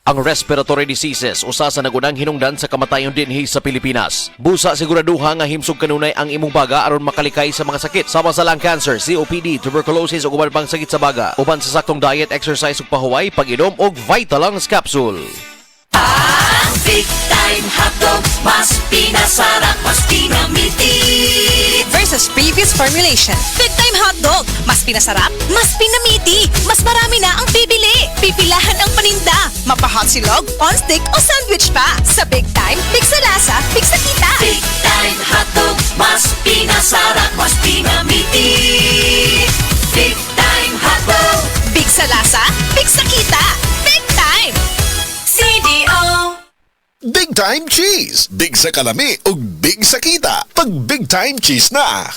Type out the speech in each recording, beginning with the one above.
Ang respiratory diseases usa sa nagunang hinungdan sa kamatayon dinhi sa Pilipinas. Busa siguraduha nga himsog kanunay ang imong baga aron makalikay sa mga sakit sama sa lung cancer, COPD, tuberculosis ug uban pang sakit sa baga. Uban sa saktong diet, exercise ug pahuway, pag-inom og Vitalungs capsule. Big time hotdog, mas pinasarap, mas pinamiti. Versus previous formulation. Big time hotdog, mas pinasarap, mas pinamiti, mas marami na ang bibili. Pipilahan ang paninda. Mapa-hot silog, on stick o sandwich pa. Sa Big Time, big sa lasa, big sa kita. Big time hotdog, mas pinasarap, mas pinamiti. Big time hotdog, Big sa lasa, big sa kita. Big Time! CDO. Big Time Cheese! Big sa kalami ug big sa kita. Pag Big Time Cheese na!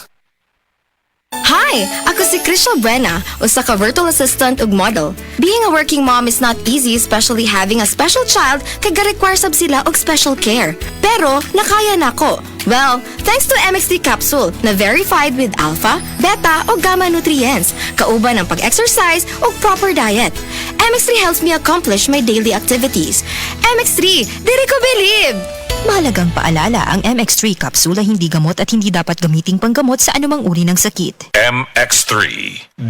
Hi! Ako si Crystal Buena, usa ka virtual assistant ug model. Being a working mom is not easy, especially having a special child kay ga-require sab sila og special care. Pero, nakaya nako. Well, thanks to MXD capsule na verified with alpha, beta o gamma nutrients, kauban ang pag-exercise ug proper diet. MX3 helps me accomplish my daily activities. MX3, diri ko believe! Mahalagang paalala, ang MX3 kapsula hindi gamot at hindi dapat gamiting panggamot sa anumang uri ng sakit. MX3.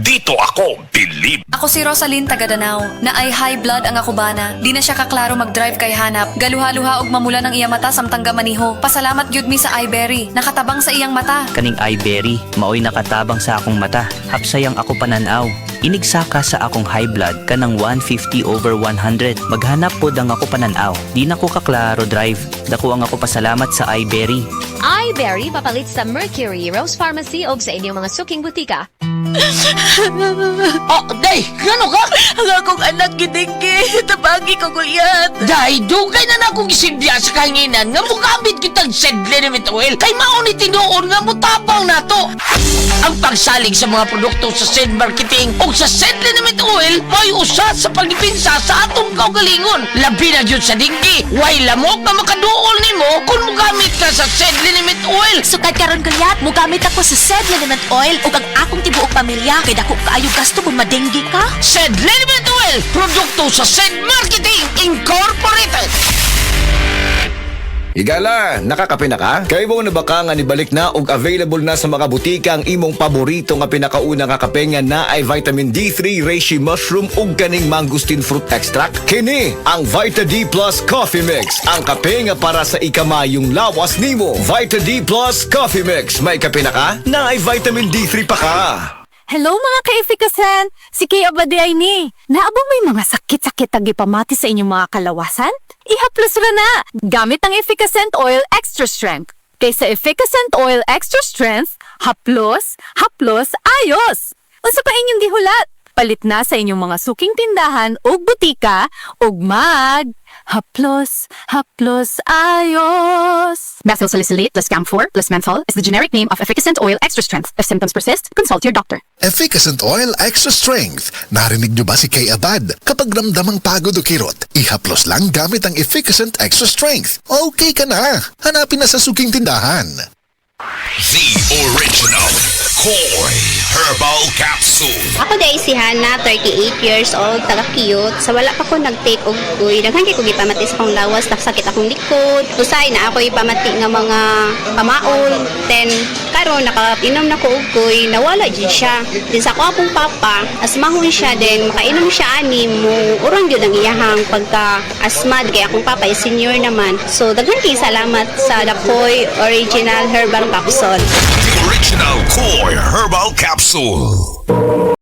Dito ako, believe. Ako si Rosalyn Tagadanao, na ay high blood ang akubana. Di na siya kaklaro mag-drive kay hanap. Galuha-luha og mamula ng iya mata samtang gamaniho. Pasalamat gyud mi sa iBerry, nakatabang sa iyang mata. Kaning iBerry, maoy nakatabang sa akong mata. Hapsayang ako pananaw. Inigsaka sa akong high blood kanang 150/100. Maghanap pod ang ako pananaw. Di na ko kaklaro drive. Dako ang ako pasalamat sa iBerry. iBerry papalit sa Mercury, Rose Pharmacy o sa inyong mga suking butika. Oh, day, gano ka? Ang akong anak gidinggi, tabagi ko guyat. Day, dugay na akong isilbiya sa kahinginan nga mugamit kitang sedlinimit oil kay mauni tinuon nga mutabang nato. Ang pagsalig sa mga produkto sa Sed Marketing o sa sedlinimit oil may usa sa pagdipinsa sa atong kaugalingon. Labi na yun sa dinggi, way lamok na makaduol nimo kung mugamit ka sa sedlinimit oil. Sukad karon gayat, mugamit ako sa Sed Liniment Oil ug ang akong tibuok pamilya kay dako kaayo gasto kung madenggi ka. Sedlinimit oil, produkto sa Sed Marketing Incorporated. Higala, nakakape na ka? Kay mo na baka nga nibalik na og available na sa mga butika ang imong paborito nga pinakauna nga kape nga na ay vitamin D3, reishi mushroom ug kaning mangosteen fruit extract. Kini ang Vita D Plus Coffee Mix, ang kape nga para sa ikamayong lawas nimo. Vita D Plus Coffee Mix, may kape na ka? Na ay vitamin D3 pa ka. Hello mga ka-efficasan! Si Kay Abaday ni. Naabang may mga sakit-sakit agi pamati sa inyong mga kalawasan? Ihaplos ra na! Gamit ang Efficacent Oil Extra Strength. Kaysa Efficacent Oil Extra Strength, haplos, ayos! Unsa pa inyong gihulat? Palit na sa inyong mga suking tindahan o butika o haplos, ayos! Methyl salicylate plus camphor plus menthol is the generic name of Efficacent Oil Extra Strength. If symptoms persist, consult your doctor. Efficacent Oil Extra Strength. Narinig niyo ba si Kay Abad? Kapag ramdamang pagod o kirot, ihaplos lang gamit ang Efficacent Extra Strength. Okay ka na. Hanapin na sa suking tindahan. The original Koi Herbal Capsule. Ako day si Hana, 38 years old, taga-cute. Sa wala pa ko nag-take og kuy. Daghan kay ko gipamati sa akong lawas, nagsakit akong likod. Usay na ako ipamati nga mga pamaol. Then karon nakainom na ko og kuy, nawala jud siya. Din sa ako akong papa, asmahon siya din, makainom siya ani mo. Urang jud ang iyahang pagka asmad kay akong papa is senior naman. So daghan kay salamat sa Koi Original Herbal Capsule. The original Koi Herbal Capsule.